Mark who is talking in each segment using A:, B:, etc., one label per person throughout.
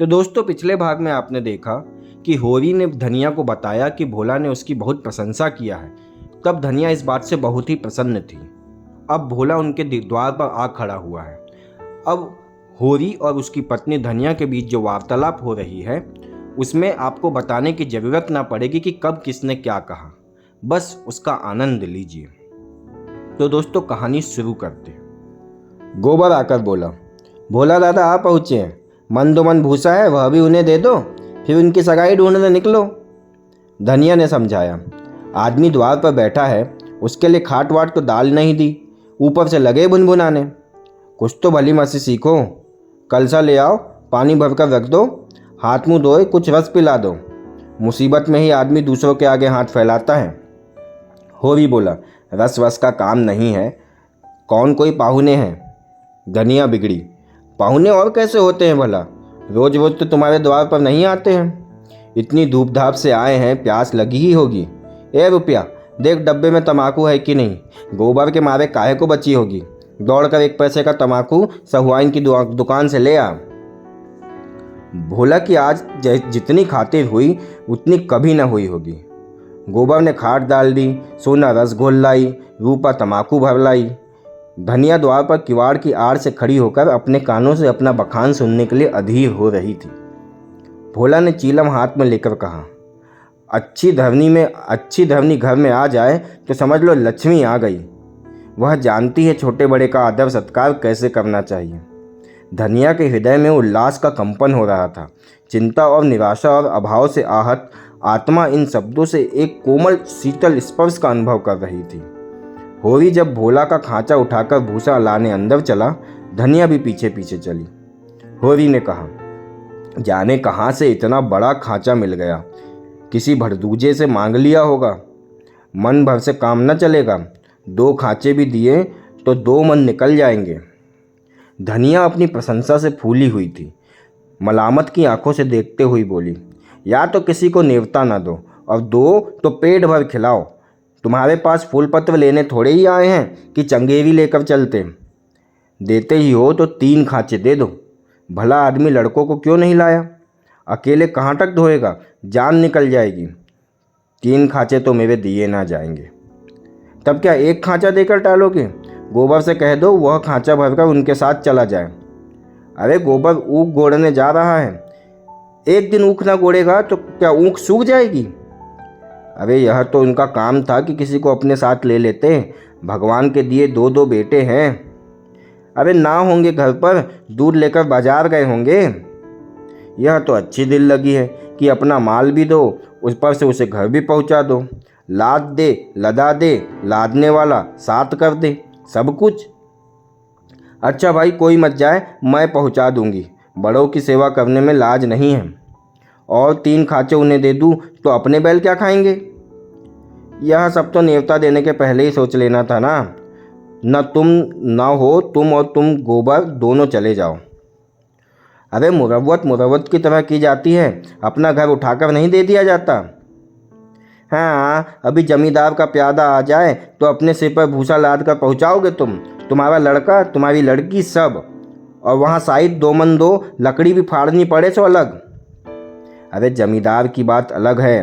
A: तो दोस्तों पिछले भाग में आपने देखा कि होरी ने धनिया को बताया कि भोला ने उसकी बहुत प्रशंसा किया है। तब धनिया इस बात से बहुत ही प्रसन्न थी। अब भोला उनके द्वार पर आ खड़ा हुआ है। अब होरी और उसकी पत्नी धनिया के बीच जो वार्तालाप हो रही है उसमें आपको बताने की ज़रूरत ना पड़ेगी कि कब किसने क्या कहा, बस उसका आनंद लीजिए। तो दोस्तों कहानी शुरू करते हैं। गोबर आकर बोला, भोला दादा आ पहुँचे हैं, मन दो मन भूसा है वह भी उन्हें दे दो, फिर उनकी सगाई ढूंढने निकलो। धनिया ने समझाया, आदमी द्वार पर बैठा है, उसके लिए खाट वाट तो दाल नहीं दी, ऊपर से लगे भुनभुनाने। कुछ तो भली मसी सीखो, कलसा ले आओ, पानी भरकर रख दो, हाथ मुंह धोए कुछ रस पिला दो। मुसीबत में ही आदमी दूसरों के आगे हाथ फैलाता है। होरी बोला, रस वस का काम नहीं है, कौन कोई पाहुने हैं। धनिया बिगड़ी, पाहुने और कैसे होते हैं भला, रोज रोज तो तुम्हारे द्वार पर नहीं आते हैं, इतनी धूप धाप से आए हैं, प्यास लगी ही होगी। ए रुपया देख डब्बे में तम्बाकू है कि नहीं, गोबर के मारे काहे को बची होगी, दौड़कर 1 पैसे का तम्बाकू सहुआइन की दुकान से ले आ। भोला की आज जितनी खातिर हुई उतनी कभी न हुई होगी। गोबर ने खाट डाल दी, सोना रस घोल लाई, रूपा तम्बाकू भर लाई। धनिया द्वार पर किवाड़ की आड़ से खड़ी होकर अपने कानों से अपना बखान सुनने के लिए अधीर हो रही थी। भोला ने चीलम हाथ में लेकर कहा, अच्छी धरनी घर में आ जाए तो समझ लो लक्ष्मी आ गई। वह जानती है छोटे बड़े का आदर सत्कार कैसे करना चाहिए। धनिया के हृदय में उल्लास का कंपन हो रहा था। चिंता और निराशा और अभाव से आहत आत्मा इन शब्दों से एक कोमल शीतल स्पर्श का अनुभव कर रही थी। होरी जब भोला का खांचा उठाकर भूसा लाने अंदर चला, धनिया भी पीछे पीछे चली। होरी ने कहा, जाने कहाँ से इतना बड़ा खांचा मिल गया, किसी भड़दूजे से मांग लिया होगा, मन भर से काम न चलेगा, 2 खांचे भी दिए तो 2 मन निकल जाएंगे। धनिया अपनी प्रशंसा से फूली हुई थी। मलामत की आंखों से देखते हुई बोली, या तो किसी को नेवता ना दो और दो तो पेट भर खिलाओ, तुम्हारे पास फूल पत्र लेने थोड़े ही आए हैं कि चंगेरी लेकर चलते। देते ही हो तो 3 खांचे दे दो, भला आदमी लड़कों को क्यों नहीं लाया, अकेले कहाँ तक धोएगा, जान निकल जाएगी। 3 खांचे तो मेरे दिए ना जाएंगे। तब क्या 1 खांचा देकर टालोगे, गोबर से कह दो वह खांचा भरकर उनके साथ चला जाए। अरे गोबर ऊख गोड़ने जा रहा है, एक दिन ऊख ना गोड़ेगा तो क्या ऊख सूख जाएगी। अरे यह तो उनका काम था कि किसी को अपने साथ ले लेते, भगवान के दिए 2-2 बेटे हैं। अरे ना होंगे घर पर, दूध लेकर बाजार गए होंगे। यह तो अच्छी दिल लगी है कि अपना माल भी दो, उस पर से उसे घर भी पहुंचा दो, लाद दे लदा दे, लादने वाला साथ कर दे, सब कुछ। अच्छा भाई कोई मत जाए, मैं पहुंचा दूंगी, बड़ों की सेवा करने में लाज नहीं है। और 3 खांचे उन्हें दे दूं तो अपने बैल क्या खाएंगे। यह सब तो नेवता देने के पहले ही सोच लेना था ना। न तुम ना हो, तुम और तुम गोबर दोनों चले जाओ। अरे मुरव्वत की तरह की जाती है, अपना घर उठाकर नहीं दे दिया जाता। हाँ अभी जमींदार का प्यादा आ जाए तो अपने सिर पर भूसा लाद कर पहुँचाओगे तुम, तुम्हारा लड़का, तुम्हारी लड़की, सब। और वहाँ साइड 2 मन 2 लकड़ी भी फाड़नी पड़े तो अलग। अरे जमींदार की बात अलग है,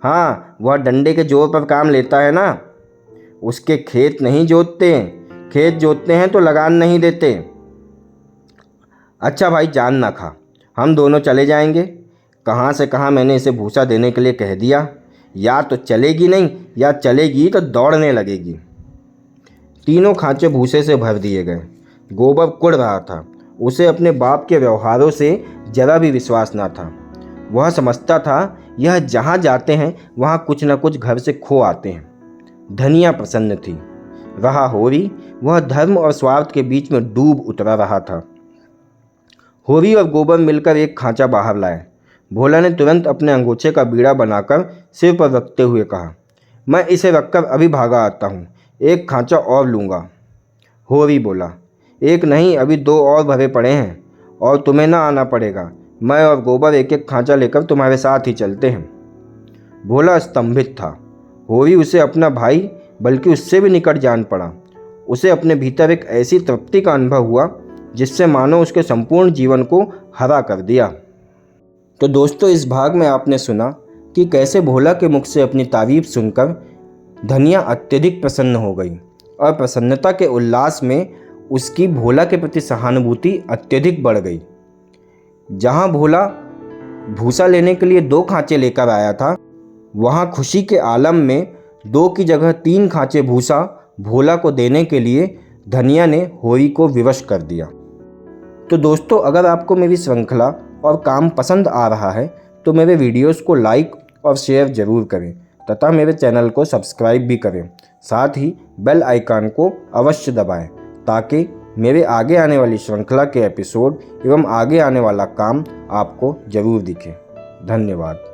A: हाँ वह डंडे के जोर पर काम लेता है ना, उसके खेत नहीं जोतते, खेत जोतते हैं तो लगान नहीं देते। अच्छा भाई जान ना खा, हम दोनों चले जाएंगे। कहाँ से कहाँ मैंने इसे भूसा देने के लिए कह दिया, या तो चलेगी नहीं या चलेगी तो दौड़ने लगेगी। 3 खांचे भूसे से भर दिए गए। गोबर कुड़ रहा था, उसे अपने बाप के व्यवहारों से जरा भी विश्वास ना था। वह समझता था यह जहाँ जाते हैं वहाँ कुछ न कुछ घर से खो आते हैं। धनिया प्रसन्न थी। रहा होरी, वह धर्म और स्वार्थ के बीच में डूब उतरा रहा था। होरी और गोबर मिलकर 1 खांचा बाहर लाए। भोला ने तुरंत अपने अंगोछे का बीड़ा बनाकर सिर पर रखते हुए कहा, मैं इसे रखकर अभी भागा आता हूँ, 1 खांचा और लूँगा। होरी बोला, 1 नहीं अभी 2 और भरे पड़े हैं, और तुम्हें ना आना पड़ेगा, मैं और गोबर 1-1 खांचा लेकर तुम्हारे साथ ही चलते हैं। भोला स्तंभित था। होरी उसे अपना भाई बल्कि उससे भी निकट जान पड़ा। उसे अपने भीतर एक ऐसी तृप्ति का अनुभव हुआ जिससे मानो उसके संपूर्ण जीवन को हरा कर दिया। तो दोस्तों, इस भाग में आपने सुना कि कैसे भोला के मुख से अपनी तारीफ सुनकर धनिया अत्यधिक प्रसन्न हो गई और प्रसन्नता के उल्लास में उसकी भोला के प्रति सहानुभूति अत्यधिक बढ़ गई। जहां भोला भूसा लेने के लिए 2 खांचे लेकर आया था, वहां खुशी के आलम में 2 की जगह 3 खांचे भूसा भोला को देने के लिए धनिया ने होरी को विवश कर दिया। तो दोस्तों, अगर आपको मेरी श्रृंखला और काम पसंद आ रहा है तो मेरे वीडियोस को लाइक और शेयर ज़रूर करें तथा मेरे चैनल को सब्सक्राइब भी करें। साथ ही बेल आइकन को अवश्य दबाएं ताकि मेरे आगे आने वाली श्रृंखला के एपिसोड एवं आगे आने वाला काम आपको ज़रूर दिखे। धन्यवाद।